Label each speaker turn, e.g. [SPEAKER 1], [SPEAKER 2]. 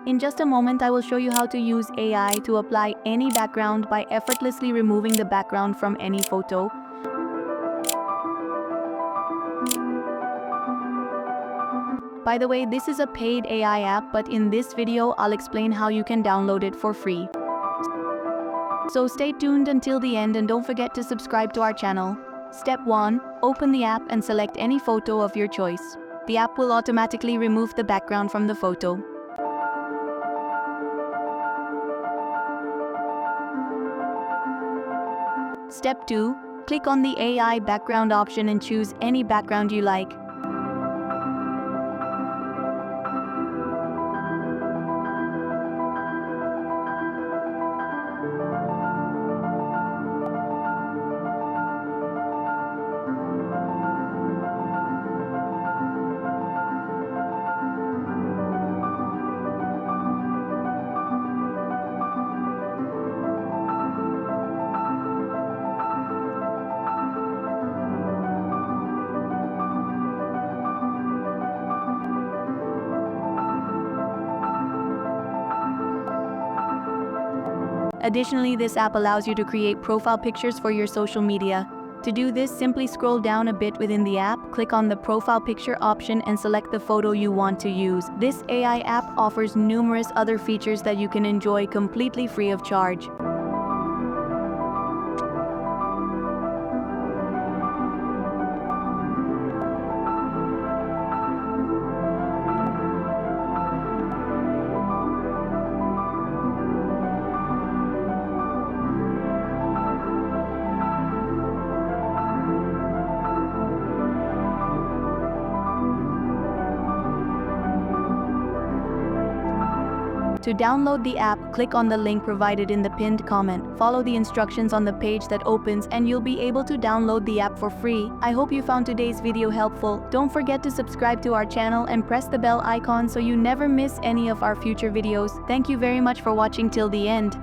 [SPEAKER 1] In just a moment, I will show you how to use AI to apply any background by effortlessly removing the background from any photo. By the way, this is a paid AI app, but in this video, I'll explain how you can download it for free. So stay tuned until the end and don't forget to subscribe to our channel. Step 1. Open the app and select any photo of your choice. The app will automatically remove the background from the photo. Step 2. Click on the AI background option and choose any background you like. Additionally, this app allows you to create profile pictures for your social media. To do this, simply scroll down a bit within the app, click on the profile picture option and select the photo you want to use. This AI app offers numerous other features that you can enjoy completely free of charge. To download the app, click on the link provided in the pinned comment. Follow the instructions on the page that opens and you'll be able to download the app for free. I hope you found today's video helpful. Don't forget to subscribe to our channel and press the bell icon so you never miss any of our future videos. Thank you very much for watching till the end.